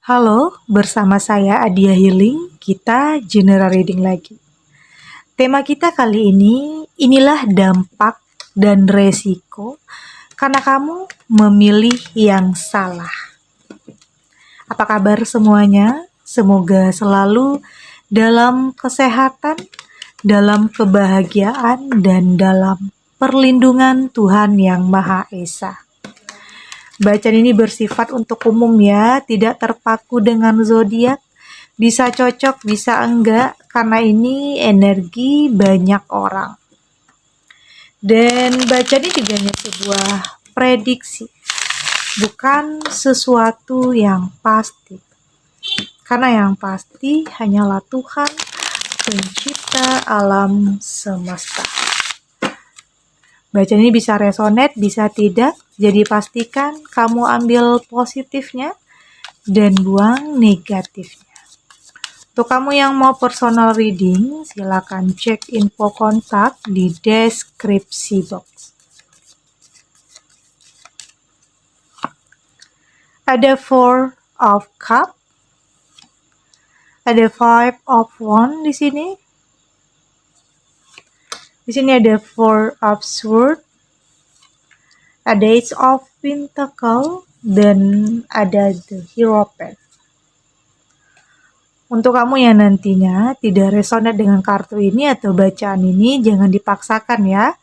Halo, bersama saya Adia Healing, kita general reading lagi. Tema kita kali ini, inilah dampak dan resiko karena kamu memilih yang salah. Apa kabar semuanya? Semoga selalu dalam kesehatan, dalam kebahagiaan, dan dalam perlindungan Tuhan Yang Maha Esa. Bacaan ini bersifat untuk umum ya, tidak terpaku dengan zodiak. Bisa cocok, bisa enggak, karena ini energi banyak orang. Dan bacaan ini juga hanya sebuah prediksi, bukan sesuatu yang pasti. Karena yang pasti hanyalah Tuhan, pencipta alam semesta. Bacaan ini bisa resonate, bisa tidak. Jadi pastikan kamu ambil positifnya dan buang negatifnya. Untuk kamu yang mau personal reading, silakan cek info kontak di deskripsi box. Ada Four of Cup, ada Five of Wands di sini. Di sini ada Four of Swords, ada Ace of Pentacle, dan ada The Hierophant. Untuk kamu yang nantinya tidak resonate dengan kartu ini atau bacaan ini, jangan dipaksakan ya.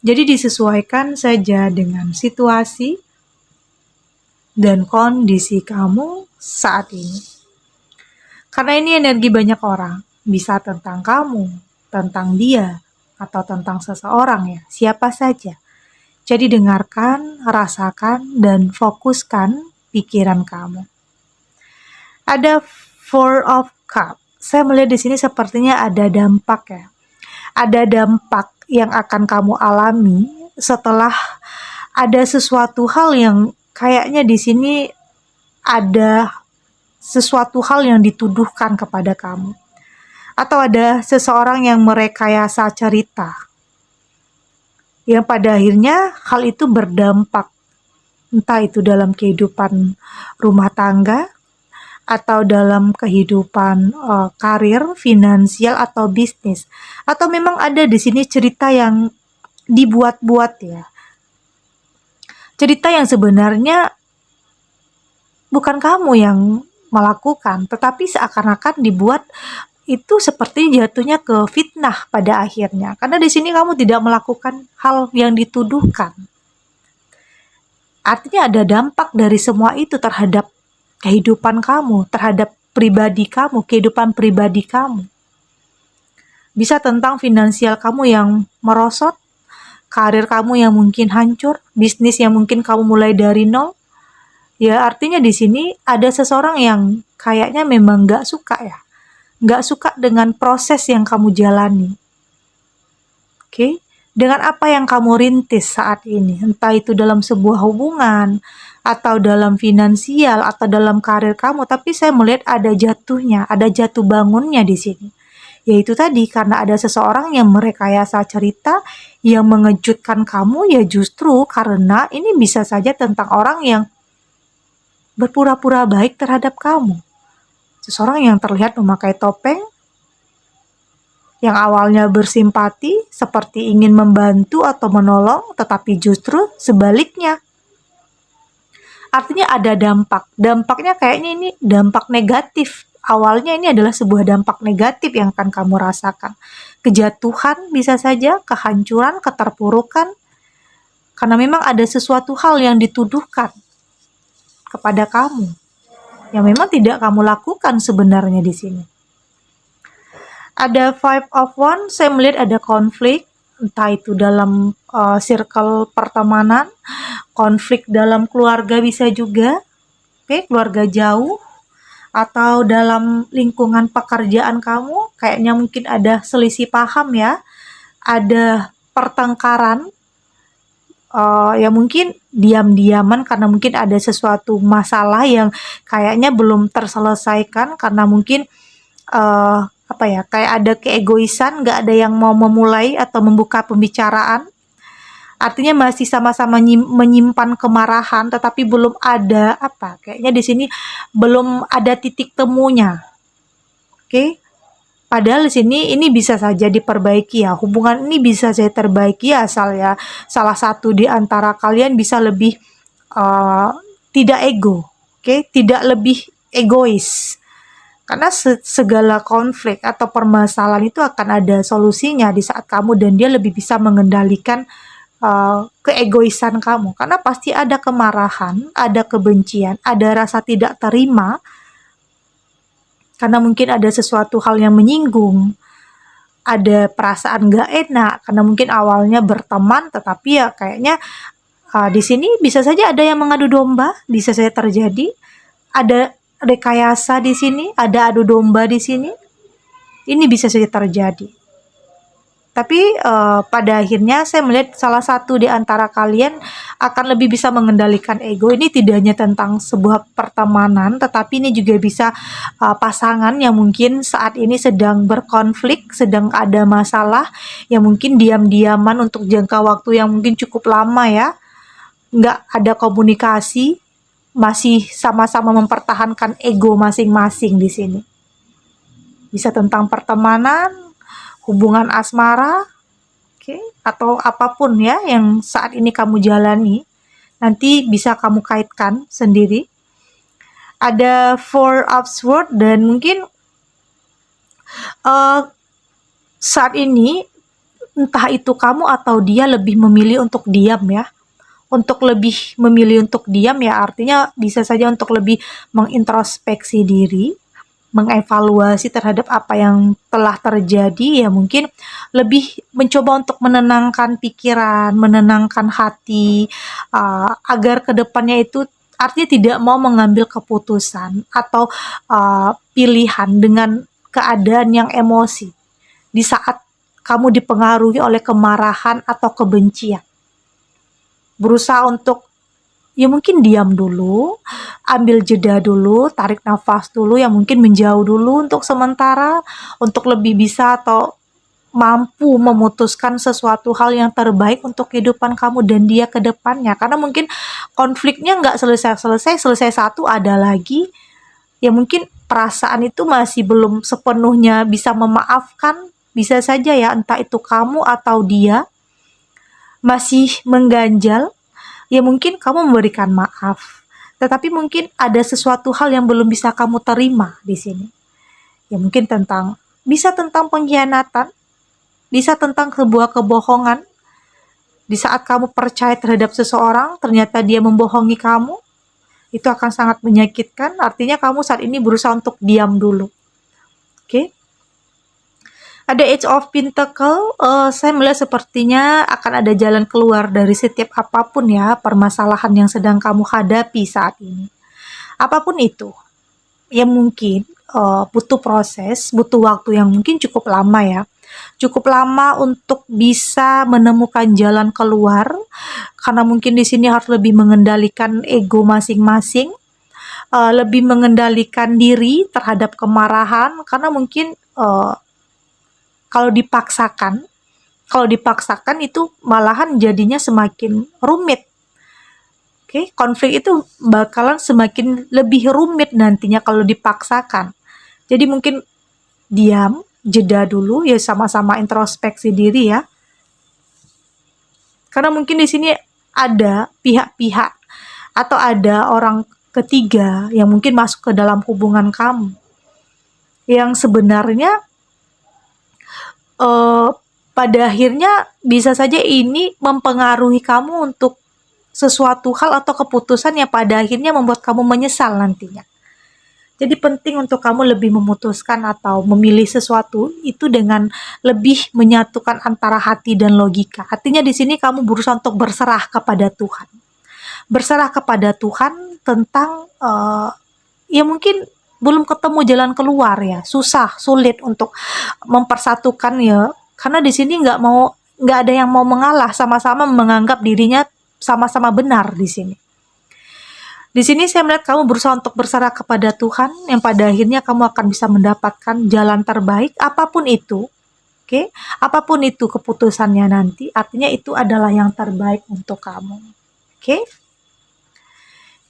Jadi disesuaikan saja dengan situasi dan kondisi kamu saat ini. Karena ini energi banyak orang, bisa tentang kamu, tentang dia, atau tentang seseorang ya, siapa saja. Jadi dengarkan, rasakan, dan fokuskan pikiran kamu. Ada Four of Cup. Saya melihat di sini sepertinya ada dampak ya. Ada dampak yang akan kamu alami setelah ada sesuatu hal yang kayaknya di sini ada sesuatu hal yang dituduhkan kepada kamu. Atau ada seseorang yang merekayasa cerita. Yang pada akhirnya hal itu berdampak. Entah itu dalam kehidupan rumah tangga, atau dalam kehidupan karir, finansial, atau bisnis. Atau memang ada di sini cerita yang dibuat-buat ya. Cerita yang sebenarnya bukan kamu yang melakukan, tetapi seakan-akan dibuat itu seperti jatuhnya ke fitnah pada akhirnya. Karena di sini kamu tidak melakukan hal yang dituduhkan. Artinya ada dampak dari semua itu terhadap kehidupan kamu, terhadap pribadi kamu, kehidupan pribadi kamu. Bisa tentang finansial kamu yang merosot, karir kamu yang mungkin hancur, bisnis yang mungkin kamu mulai dari nol. Ya artinya di sini ada seseorang yang kayaknya memang gak suka ya. Gak suka dengan proses yang kamu jalani. Oke? Dengan apa yang kamu rintis saat ini, entah itu dalam sebuah hubungan, atau dalam finansial, atau dalam karir kamu, tapi saya melihat ada jatuhnya, ada jatuh bangunnya di sini. Yaitu tadi, karena ada seseorang yang merekayasa cerita, yang mengejutkan kamu, ya justru karena ini bisa saja tentang orang yang berpura-pura baik terhadap kamu. Seseorang yang terlihat memakai topeng, yang awalnya bersimpati, seperti ingin membantu atau menolong, tetapi justru sebaliknya. Artinya ada dampak. Dampaknya kayaknya ini dampak negatif. Awalnya ini adalah sebuah dampak negatif yang akan kamu rasakan. Kejatuhan bisa saja, kehancuran, keterpurukan. Karena memang ada sesuatu hal yang dituduhkan kepada kamu. Yang memang tidak kamu lakukan sebenarnya di sini. Ada Five of Wands, saya melihat ada konflik, entah itu dalam circle pertemanan, konflik dalam keluarga bisa juga, keluarga jauh, atau dalam lingkungan pekerjaan kamu, kayaknya mungkin ada selisih paham ya, ada pertengkaran, ya mungkin diam-diaman karena mungkin ada sesuatu masalah yang kayaknya belum terselesaikan karena mungkin kayak ada keegoisan, nggak ada yang mau memulai atau membuka pembicaraan, Artinya masih sama-sama menyimpan kemarahan, tetapi belum ada apa? Kayaknya di sini belum ada titik temunya. Oke? Padahal di sini ini bisa saja diperbaiki ya. Hubungan ini bisa saja terbaiki asal ya salah satu di antara kalian bisa lebih uh, tidak ego. Oke? Tidak lebih egois. Karena segala konflik atau permasalahan itu akan ada solusinya di saat kamu dan dia lebih bisa mengendalikan keegoisan kamu. Karena pasti ada kemarahan, ada kebencian, ada rasa tidak terima, karena mungkin ada sesuatu hal yang menyinggung, ada perasaan gak enak, karena mungkin awalnya berteman, tetapi ya kayaknya di sini bisa saja ada yang mengadu domba, bisa saja terjadi, ada rekayasa di sini, ada adu domba di sini, ini bisa saja terjadi. Tapi pada akhirnya saya melihat salah satu di antara kalian akan lebih bisa mengendalikan ego. Ini tidak hanya tentang sebuah pertemanan, tetapi ini juga bisa pasangan yang mungkin saat ini sedang berkonflik, sedang ada masalah, yang mungkin diam-diaman untuk jangka waktu yang mungkin cukup lama ya. Nggak ada komunikasi, masih sama-sama mempertahankan ego masing-masing di sini. Bisa tentang pertemanan, hubungan asmara, atau apapun ya yang saat ini kamu jalani, nanti bisa kamu kaitkan sendiri. Ada Four of Swords dan mungkin saat ini entah itu kamu atau dia lebih memilih untuk diam ya. Untuk lebih memilih untuk diam ya artinya bisa saja untuk lebih mengintrospeksi diri, mengevaluasi terhadap apa yang telah terjadi, ya mungkin lebih mencoba untuk menenangkan pikiran, menenangkan hati, agar kedepannya itu artinya tidak mau mengambil keputusan atau pilihan dengan keadaan yang emosi di saat kamu dipengaruhi oleh kemarahan atau kebencian. Berusaha untuk ya mungkin diam dulu, ambil jeda dulu, tarik nafas dulu, ya mungkin menjauh dulu untuk sementara, untuk lebih bisa atau mampu memutuskan sesuatu hal yang terbaik untuk kehidupan kamu dan dia ke depannya. Karena mungkin konfliknya nggak selesai satu ada lagi, ya mungkin perasaan itu masih belum sepenuhnya bisa memaafkan, bisa saja ya entah itu kamu atau dia masih mengganjal. Ya mungkin kamu memberikan maaf, tetapi mungkin ada sesuatu hal yang belum bisa kamu terima di sini. Ya mungkin bisa tentang pengkhianatan, bisa tentang sebuah kebohongan. Di saat kamu percaya terhadap seseorang, ternyata dia membohongi kamu, itu akan sangat menyakitkan. Artinya kamu saat ini berusaha untuk diam dulu. Oke? Ada Age of Pentacle, saya melihat sepertinya akan ada jalan keluar dari setiap apapun ya permasalahan yang sedang kamu hadapi saat ini. Apapun itu, ya mungkin butuh proses, butuh waktu yang mungkin cukup lama ya. Cukup lama untuk bisa menemukan jalan keluar, karena mungkin di sini harus lebih mengendalikan ego masing-masing, lebih mengendalikan diri terhadap kemarahan, karena mungkin kalau dipaksakan itu malahan jadinya semakin rumit. Oke, konflik itu bakalan semakin lebih rumit nantinya kalau dipaksakan. Jadi mungkin diam, jeda dulu ya, sama-sama introspeksi diri ya. Karena mungkin di sini ada pihak-pihak atau ada orang ketiga yang mungkin masuk ke dalam hubungan kamu, yang sebenarnya pada akhirnya bisa saja ini mempengaruhi kamu untuk sesuatu hal atau keputusan yang pada akhirnya membuat kamu menyesal nantinya. Jadi penting untuk kamu lebih memutuskan atau memilih sesuatu itu dengan lebih menyatukan antara hati dan logika. Artinya di sini kamu berusaha untuk berserah kepada Tuhan. Berserah kepada Tuhan tentang ya mungkin belum ketemu jalan keluar ya, sulit untuk mempersatukan ya, karena di sini nggak ada yang mau mengalah, sama-sama menganggap dirinya sama-sama benar di sini. Di sini saya melihat kamu berusaha untuk berserah kepada Tuhan, yang pada akhirnya kamu akan bisa mendapatkan jalan terbaik apapun itu. Oke, apapun itu keputusannya nanti, artinya itu adalah yang terbaik untuk kamu. Oke,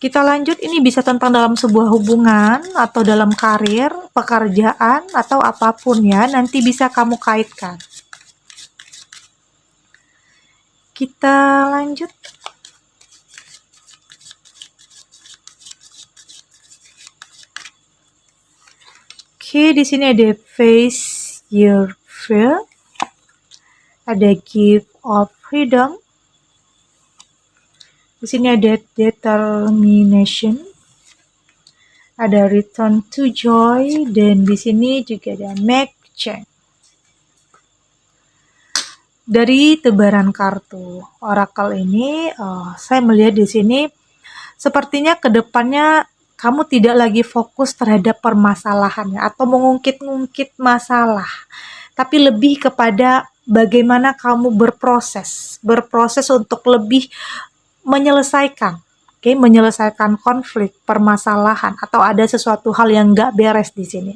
kita lanjut. Ini bisa tentang dalam sebuah hubungan atau dalam karir, pekerjaan, atau apapun ya. Nanti bisa kamu kaitkan. Kita lanjut. Oke, di sini ada face your fear, ada gift of freedom. Di sini ada determination, ada return to joy, dan di sini juga ada make change. Dari tebaran kartu oracle ini, saya melihat di sini sepertinya kedepannya kamu tidak lagi fokus terhadap permasalahannya atau mengungkit-ungkit masalah, tapi lebih kepada bagaimana kamu berproses untuk lebih menyelesaikan, menyelesaikan konflik, permasalahan, atau ada sesuatu hal yang nggak beres di sini.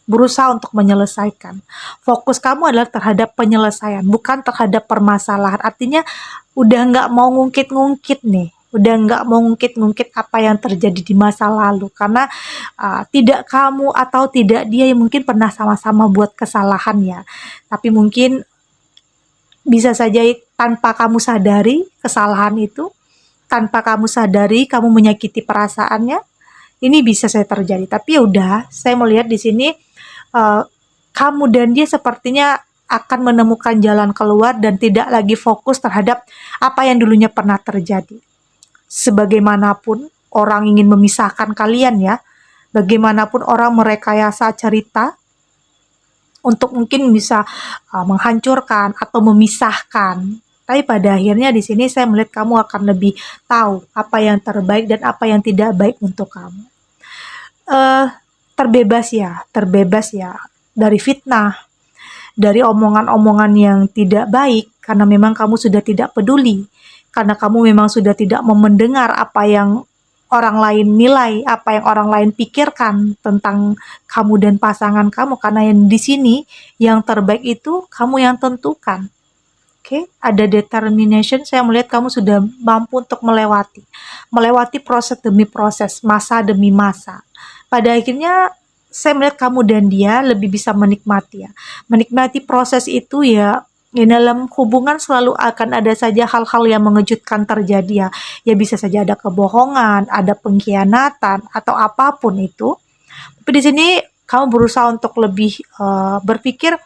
Berusaha untuk menyelesaikan. Fokus kamu adalah terhadap penyelesaian, bukan terhadap permasalahan. Artinya udah nggak mau ngungkit-ngungkit nih. Udah nggak mau ngungkit-ngungkit apa yang terjadi di masa lalu. Karena tidak kamu atau tidak dia yang mungkin pernah sama-sama buat kesalahan ya. Tapi mungkin bisa saja tanpa kamu sadari kesalahan itu, tanpa kamu sadari kamu menyakiti perasaannya, ini bisa saya terjadi. Tapi ya udah, saya melihat di sini kamu dan dia sepertinya akan menemukan jalan keluar dan tidak lagi fokus terhadap apa yang dulunya pernah terjadi. Sebagaimanapun orang ingin memisahkan kalian ya, bagaimanapun orang merekayasa cerita untuk mungkin bisa menghancurkan atau memisahkan. Tapi pada akhirnya di sini saya melihat kamu akan lebih tahu apa yang terbaik dan apa yang tidak baik untuk kamu. Terbebas ya dari fitnah, dari omongan-omongan yang tidak baik, karena memang kamu sudah tidak peduli, karena kamu memang sudah tidak mau mendengar apa yang orang lain nilai, apa yang orang lain pikirkan tentang kamu dan pasangan kamu, karena yang di sini yang terbaik itu kamu yang tentukan. Oke, ada determination, saya melihat kamu sudah mampu untuk melewati proses demi proses, masa demi masa. Pada akhirnya saya melihat kamu dan dia lebih bisa menikmati proses itu ya. Dalam hubungan selalu akan ada saja hal-hal yang mengejutkan terjadi ya. Ya bisa saja ada kebohongan, ada pengkhianatan atau apapun itu. Tapi di sini kamu berusaha untuk lebih berpikir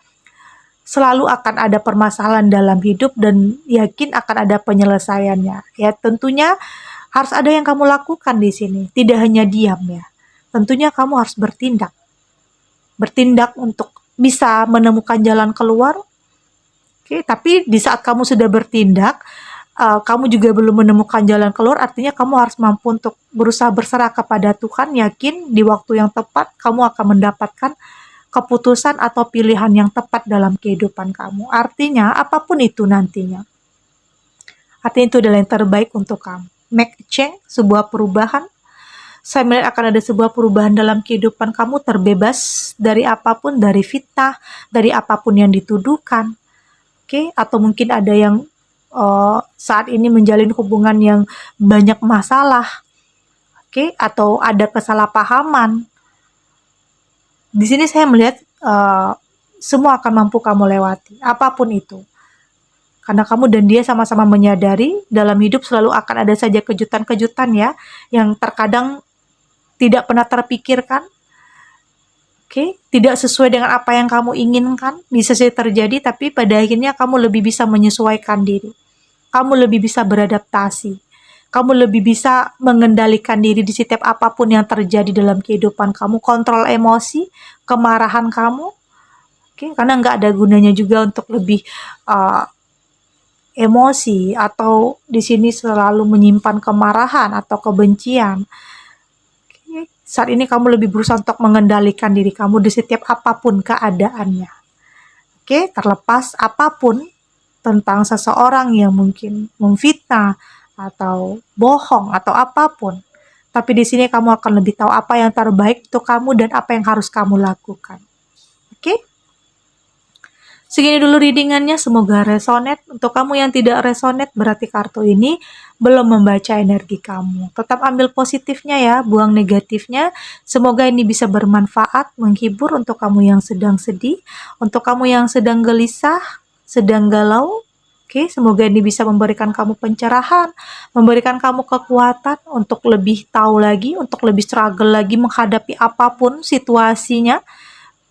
selalu akan ada permasalahan dalam hidup dan yakin akan ada penyelesaiannya. Ya tentunya harus ada yang kamu lakukan di sini, tidak hanya diam ya. Tentunya kamu harus bertindak untuk bisa menemukan jalan keluar. Oke, tapi di saat kamu sudah bertindak, kamu juga belum menemukan jalan keluar, artinya kamu harus mampu untuk berusaha berserah kepada Tuhan, yakin di waktu yang tepat kamu akan mendapatkan keputusan atau pilihan yang tepat dalam kehidupan kamu. Artinya, apapun itu nantinya, artinya itu adalah yang terbaik untuk kamu. Make change, sebuah perubahan. Saya melihat akan ada sebuah perubahan dalam kehidupan kamu, terbebas dari apapun, dari fitnah, dari apapun yang dituduhkan. Oke, atau mungkin ada yang saat ini menjalin hubungan yang banyak masalah. Oke, atau ada kesalahpahaman. Di sini saya melihat semua akan mampu kamu lewati, apapun itu. Karena kamu dan dia sama-sama menyadari dalam hidup selalu akan ada saja kejutan-kejutan ya, yang terkadang tidak pernah terpikirkan, tidak sesuai dengan apa yang kamu inginkan, bisa saja terjadi, tapi pada akhirnya kamu lebih bisa menyesuaikan diri, kamu lebih bisa beradaptasi, kamu lebih bisa mengendalikan diri di setiap apapun yang terjadi dalam kehidupan kamu, kontrol emosi, kemarahan kamu, karena nggak ada gunanya juga untuk lebih emosi atau di sini selalu menyimpan kemarahan atau kebencian. Saat ini kamu lebih berusaha untuk mengendalikan diri kamu di setiap apapun keadaannya. Terlepas apapun tentang seseorang yang mungkin memfitnah atau bohong atau apapun. Tapi di sini kamu akan lebih tahu apa yang terbaik untuk kamu dan apa yang harus kamu lakukan. Segini dulu readingannya, semoga resonate. Untuk kamu yang tidak resonate, berarti kartu ini belum membaca energi kamu. Tetap ambil positifnya ya, buang negatifnya. Semoga ini bisa bermanfaat, menghibur untuk kamu yang sedang sedih, untuk kamu yang sedang gelisah, sedang galau. Oke, semoga ini bisa memberikan kamu pencerahan, memberikan kamu kekuatan untuk lebih tahu lagi, untuk lebih struggle lagi menghadapi apapun situasinya.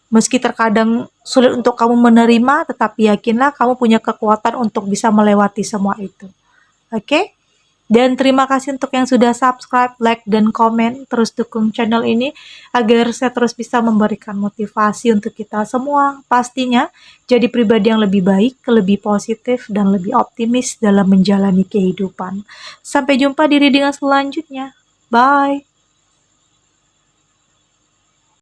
Meski terkadang sulit untuk kamu menerima, tetapi yakinlah kamu punya kekuatan untuk bisa melewati semua itu. Oke? Dan terima kasih untuk yang sudah subscribe, like, dan komen. Terus dukung channel ini agar saya terus bisa memberikan motivasi untuk kita semua. Pastinya jadi pribadi yang lebih baik, lebih positif, dan lebih optimis dalam menjalani kehidupan. Sampai jumpa di readingan selanjutnya. Bye!